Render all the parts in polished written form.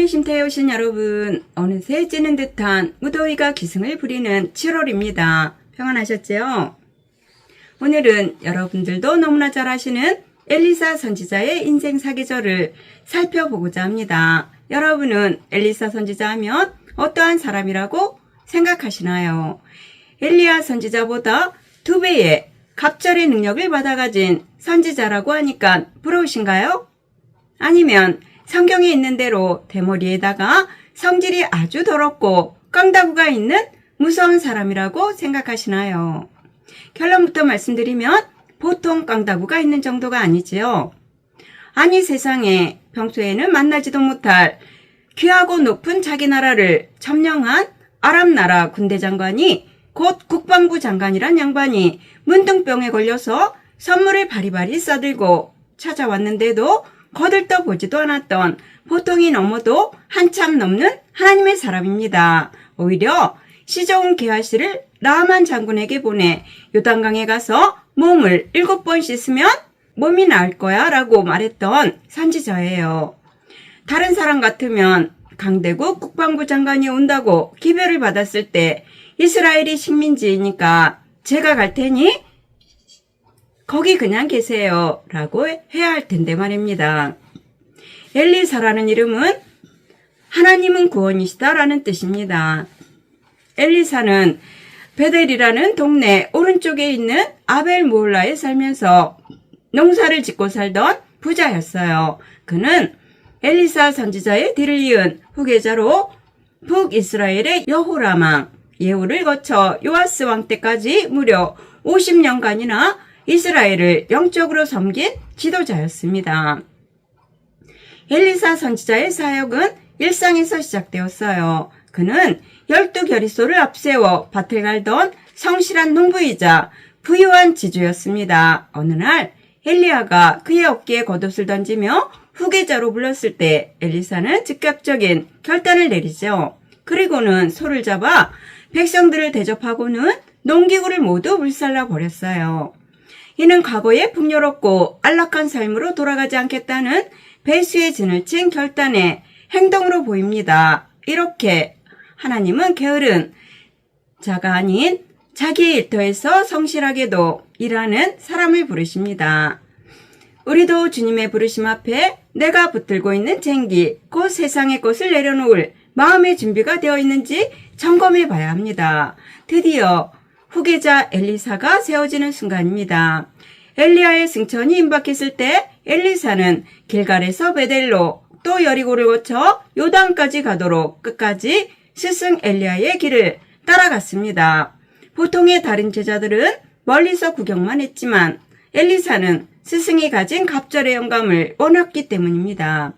하나님의 쉼터에 오신 여러분, 어느새 찌는 듯한 무더위가 기승을 부리는 7월입니다. 평안하셨죠? 오늘은 여러분들도 너무나 잘 아시는 엘리사 선지자의 인생 사계절을 살펴보고자 합니다. 여러분은 엘리사 선지자 하면 어떠한 사람이라고 생각하시나요? 엘리야 선지자보다 2배의 갑절의 능력을 받아가진 선지자라고 하니까 부러우신가요? 아니면 성경에 있는 대로 대머리에다가 성질이 아주 더럽고 깡다구가 있는 무서운 사람이라고 생각하시나요? 결론부터 말씀드리면 보통 깡다구가 있는 정도가 아니지요. 아니 세상에 평소에는 만나지도 못할 귀하고 높은 자기 나라를 점령한 아람 나라 군대 장관이 곧 국방부 장관이란 양반이 문둥병에 걸려서 선물을 바리바리 싸들고 찾아왔는데도 거들떠 보지도 않았던 보통이 넘어도 한참 넘는 하나님의 사람입니다. 오히려 시좋은 게하시를 나아만 장군에게 보내 요단강에 가서 몸을 7번 씻으면 몸이 나을 거야 라고 말했던 선지자예요. 다른 사람 같으면 강대국 국방부 장관이 온다고 기별을 받았을 때 이스라엘이 식민지이니까 제가 갈 테니 거기 그냥 계세요 라고 해야 할 텐데 말입니다. 엘리사라는 이름은 하나님은 구원이시다 라는 뜻입니다. 엘리사는 베델이라는 동네 오른쪽에 있는 아벨 모홀라에 살면서 농사를 짓고 살던 부자였어요. 그는 엘리사 선지자의 뒤를 이은 후계자로 북이스라엘의 여호람 왕 예후를 거쳐 요아스 왕 때까지 무려 50년간이나 이스라엘을 영적으로 섬긴 지도자였습니다. 엘리사 선지자의 사역은 일상에서 시작되었어요. 그는 12결의소를 앞세워 밭을 갈던 성실한 농부이자 부유한 지주였습니다. 어느 날 엘리야가 그의 어깨에 겉옷을 던지며 후계자로 불렀을 때 엘리사는 즉각적인 결단을 내리죠. 그리고는 소를 잡아 백성들을 대접하고는 농기구를 모두 불살라 버렸어요. 이는 과거의 풍요롭고 안락한 삶으로 돌아가지 않겠다는 배수의 진을 친 결단의 행동으로 보입니다. 이렇게 하나님은 게으른 자가 아닌 자기의 일터에서 성실하게도 일하는 사람을 부르십니다. 우리도 주님의 부르심 앞에 내가 붙들고 있는 쟁기, 곧 세상의 것을 내려놓을 마음의 준비가 되어 있는지 점검해 봐야 합니다. 드디어 후계자 엘리사가 세워지는 순간입니다. 엘리야의 승천이 임박했을 때 엘리사는 길갈에서 베델로 또 여리고를 거쳐 요단까지 가도록 끝까지 스승 엘리야의 길을 따라갔습니다. 보통의 다른 제자들은 멀리서 구경만 했지만 엘리사는 스승이 가진 갑절의 영감을 원했기 때문입니다.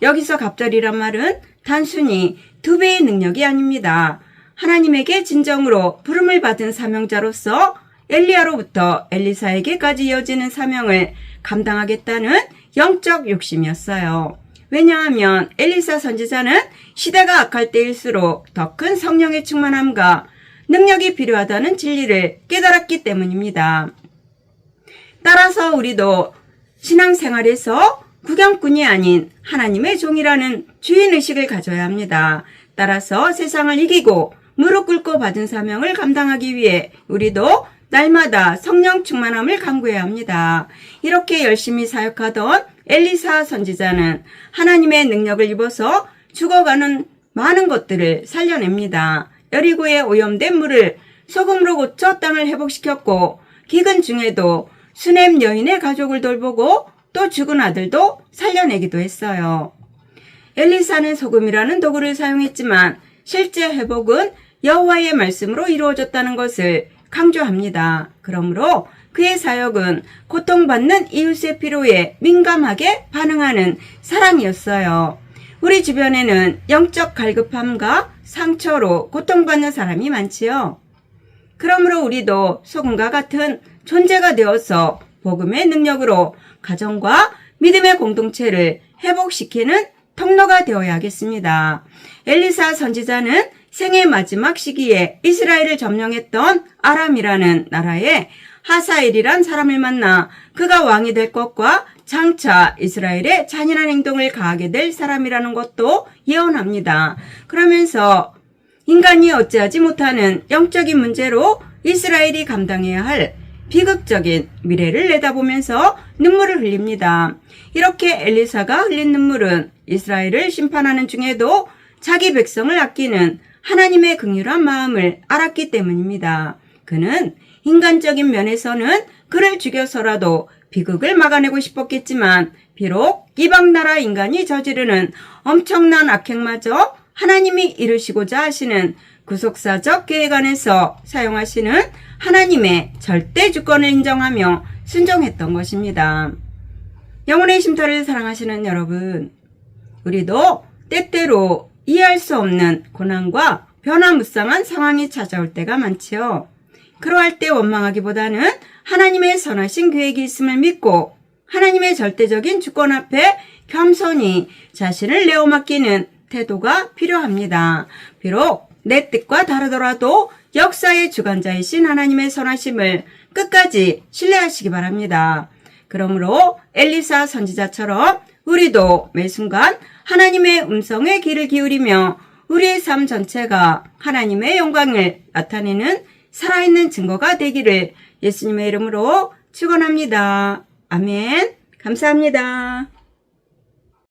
여기서 갑절이란 말은 단순히 2배의 능력이 아닙니다. 하나님에게 진정으로 부름을 받은 사명자로서 엘리야로부터 엘리사에게까지 이어지는 사명을 감당하겠다는 영적 욕심이었어요. 왜냐하면 엘리사 선지자는 시대가 악할 때일수록 더 큰 성령의 충만함과 능력이 필요하다는 진리를 깨달았기 때문입니다. 따라서 우리도 신앙생활에서 구경꾼이 아닌 하나님의 종이라는 주인의식을 가져야 합니다. 따라서 세상을 이기고 무릎 꿇고 받은 사명을 감당하기 위해 우리도 날마다 성령 충만함을 강구해야 합니다. 이렇게 열심히 사역하던 엘리사 선지자는 하나님의 능력을 입어서 죽어가는 많은 것들을 살려냅니다. 여리고의 오염된 물을 소금으로 고쳐 땅을 회복시켰고 기근 중에도 수넴 여인의 가족을 돌보고 또 죽은 아들도 살려내기도 했어요. 엘리사는 소금이라는 도구를 사용했지만 실제 회복은 여호와의 말씀으로 이루어졌다는 것을 강조합니다. 그러므로 그의 사역은 고통받는 이웃의 필요에 민감하게 반응하는 사랑이었어요. 우리 주변에는 영적 갈급함과 상처로 고통받는 사람이 많지요. 그러므로 우리도 소금과 같은 존재가 되어서 복음의 능력으로 가정과 믿음의 공동체를 회복시키는 통로가 되어야겠습니다. 엘리사 선지자는 생의 마지막 시기에 이스라엘을 점령했던 아람이라는 나라에 하사엘이란 사람을 만나 그가 왕이 될 것과 장차 이스라엘의 잔인한 행동을 가하게 될 사람이라는 것도 예언합니다. 그러면서 인간이 어찌하지 못하는 영적인 문제로 이스라엘이 감당해야 할 비극적인 미래를 내다보면서 눈물을 흘립니다. 이렇게 엘리사가 흘린 눈물은 이스라엘을 심판하는 중에도 자기 백성을 아끼는 하나님의 긍휼한 마음을 알았기 때문입니다. 그는 인간적인 면에서는 그를 죽여서라도 비극을 막아내고 싶었겠지만 비록 이방나라 인간이 저지르는 엄청난 악행마저 하나님이 이루시고자 하시는 구속사적 계획 안에서 사용하시는 하나님의 절대 주권을 인정하며 순종했던 것입니다. 영혼의 쉼터를 사랑하시는 여러분, 우리도 때때로 이해할 수 없는 고난과 변화무쌍한 상황이 찾아올 때가 많지요. 그러할 때 원망하기보다는 하나님의 선하신 계획이 있음을 믿고 하나님의 절대적인 주권 앞에 겸손히 자신을 내어 맡기는 태도가 필요합니다. 비록 내 뜻과 다르더라도 역사의 주관자이신 하나님의 선하심을 끝까지 신뢰하시기 바랍니다. 그러므로 엘리사 선지자처럼 우리도 매 순간 하나님의 음성에 귀를 기울이며 우리의 삶 전체가 하나님의 영광을 나타내는 살아있는 증거가 되기를 예수님의 이름으로 축원합니다. 아멘. 감사합니다.